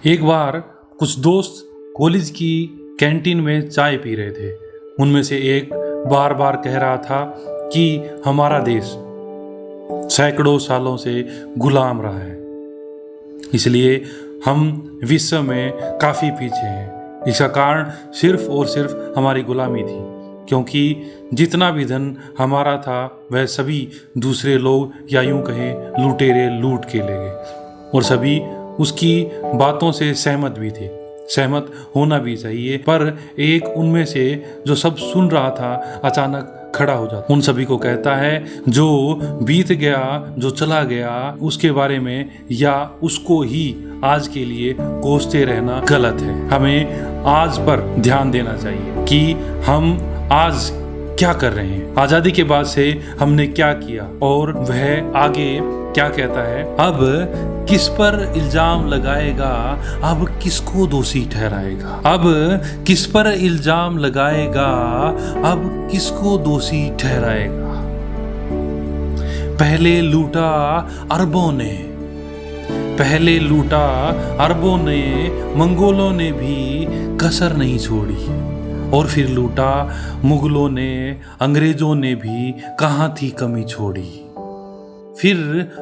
एक बार कुछ दोस्त कॉलेज की कैंटीन में चाय पी रहे थे। उनमें से एक बार बार कह रहा था कि हमारा देश सैकड़ों सालों से गुलाम रहा है, इसलिए हम विश्व में काफ़ी पीछे हैं। इसका कारण सिर्फ और सिर्फ हमारी गुलामी थी, क्योंकि जितना भी धन हमारा था वह सभी दूसरे लोग या यूं कहें लुटेरे लूट के ले गए, और सभी उसकी बातों से सहमत भी थे। सहमत होना भी चाहिए, पर एक उनमें से जो सब सुन रहा था अचानक खड़ा हो जाता। उन सभी को कहता है, जो बीत गया, जो चला गया, उसके बारे में या उसको ही आज के लिए कोसते रहना गलत है। हमें आज पर ध्यान देना चाहिए कि हम आज क्या कर रहे हैं, आजादी के बाद से हमने क्या किया। और वह आगे क्या कहता है, अब किस पर इल्जाम लगाएगा, अब किसको दोषी ठहराएगा, अब किस पर इल्जाम लगाएगा, अब किसको दोषी ठहराएगा। पहले लूटा अरबों ने, पहले लूटा अरबों ने, मंगोलों ने भी कसर नहीं छोड़ी, और फिर लूटा मुगलों ने, अंग्रेजों ने भी कहाँ थी कमी छोड़ी। फिर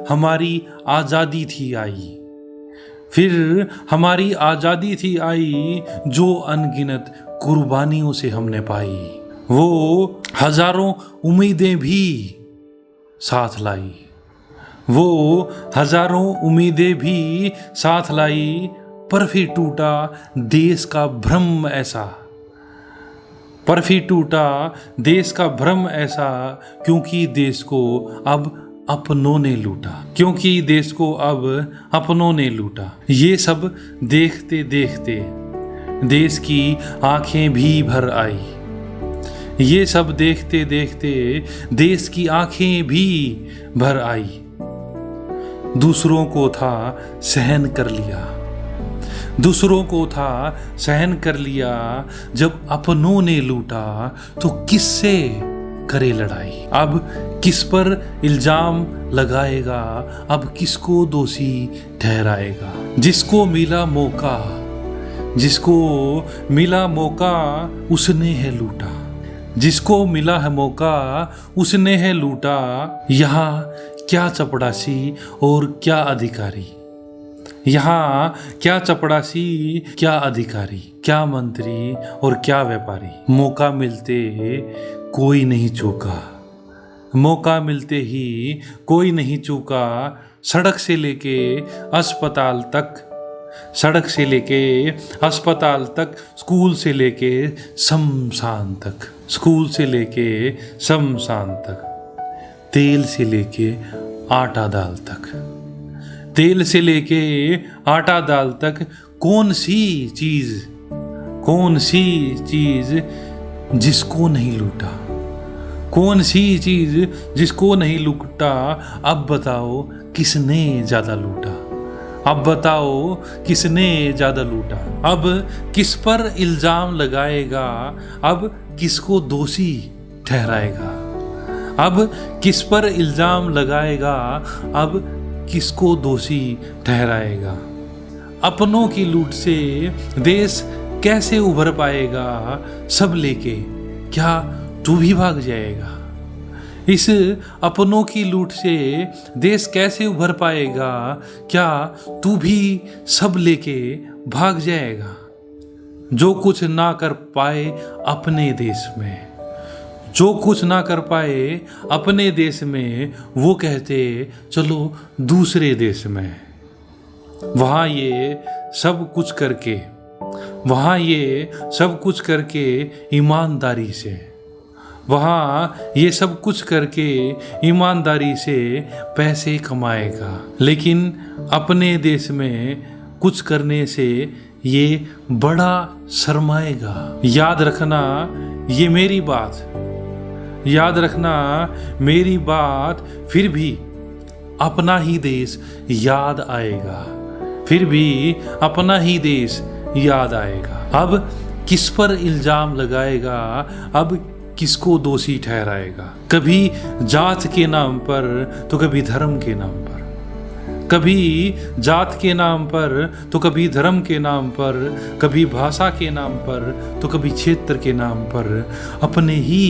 हमारी आज़ादी थी आई, फिर हमारी आज़ादी थी आई, जो अनगिनत कुर्बानियों से हमने पाई। वो हजारों उम्मीदें भी साथ लाई, वो हजारों उम्मीदें भी साथ लाई, पर फिर टूटा देश का भ्रम ऐसा, पर फिर टूटा देश का भ्रम ऐसा, क्योंकि देश को अब अपनों ने लूटा, क्योंकि देश को अब अपनों ने लूटा। ये सब देखते देखते देश की आंखें भी भर आई, ये सब देखते देखते देश की आंखें भी भर आई। दूसरों को था सहन कर लिया, दूसरों को था सहन कर लिया, जब अपनों ने लूटा तो किससे करे लड़ाई। अब किस पर इल्जाम लगाएगा, अब किसको दोषी ठहराएगा। जिसको मिला मौका, जिसको मिला मौका, उसने है लूटा, जिसको मिला है मौका, उसने है लूटा। यहाँ क्या चपड़ासी और क्या अधिकारी, यहाँ क्या चपड़ासी क्या अधिकारी, क्या मंत्री और क्या व्यापारी। मौका मिलते कोई नहीं चूका, मौका मिलते ही कोई नहीं चूका। सड़क से लेके अस्पताल तक, सड़क से लेके अस्पताल तक, स्कूल से लेके शमशान तक, स्कूल से लेके शमशान तक, तेल से लेके आटा दाल तक, तेल से लेके आटा दाल तक। कौन सी चीज, कौन सी चीज जिसको नहीं लूटा, कौन सी चीज जिसको नहीं लूटा। अब बताओ किसने ज्यादा लूटा, अब बताओ किसने ज्यादा लूटा। अब किस पर इल्जाम लगाएगा, अब किसको दोषी ठहराएगा। अब किस पर इल्जाम लगाएगा, अब किसको दोषी ठहराएगा। अपनों की लूट से देश कैसे उभर पाएगा, सब लेके क्या तू भी भाग जाएगा। इस अपनों की लूट से देश कैसे उभर पाएगा, क्या तू भी सब लेके भाग जाएगा। जो कुछ ना कर पाए अपने देश में, जो कुछ ना कर पाए अपने देश में, वो कहते चलो दूसरे देश में। वहाँ ये सब कुछ करके, वहाँ ये सब कुछ करके ईमानदारी से, वहाँ ये सब कुछ करके ईमानदारी से पैसे कमाएगा। लेकिन अपने देश में कुछ करने से ये बड़ा शर्माएगा। याद रखना ये मेरी बात, याद रखना मेरी बात, फिर भी अपना ही देश याद आएगा, फिर भी अपना ही देश याद आएगा। अब किस पर इल्जाम लगाएगा, अब किसको दोषी ठहराएगा। कभी जात के नाम पर तो कभी धर्म के नाम पर, कभी जात के नाम पर तो कभी धर्म के नाम पर, कभी भाषा के नाम पर तो कभी क्षेत्र के नाम पर अपने ही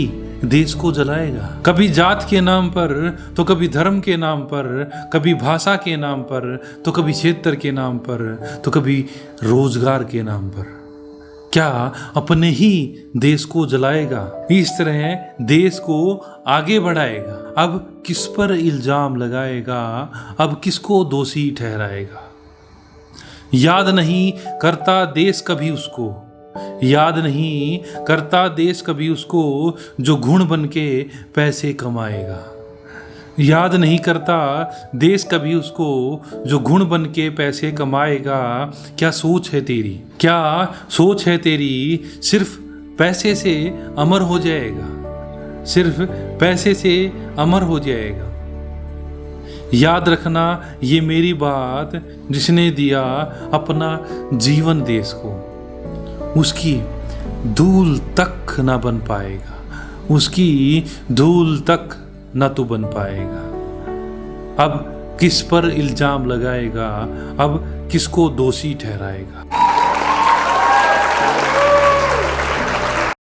देश को जलाएगा। कभी जात के नाम पर तो कभी धर्म के नाम पर, कभी भाषा के नाम पर तो कभी क्षेत्र के नाम पर तो कभी रोजगार के नाम पर क्या अपने ही देश को जलाएगा। इस तरह देश को आगे बढ़ाएगा। अब किस पर इल्जाम लगाएगा, अब किसको दोषी ठहराएगा। याद नहीं करता देश कभी उसको, याद नहीं करता देश कभी उसको जो घुण बन के पैसे कमाएगा। याद नहीं करता देश कभी उसको जो घुण बन के पैसे कमाएगा। क्या सोच है तेरी, क्या सोच है तेरी, सिर्फ पैसे से अमर हो जाएगा, सिर्फ पैसे से अमर हो जाएगा। याद रखना ये मेरी बात, जिसने दिया अपना जीवन देश को, उसकी धूल तक ना बन पाएगा, उसकी धूल तक ना तो बन पाएगा। अब किस पर इल्जाम लगाएगा, अब किसको दोषी ठहराएगा।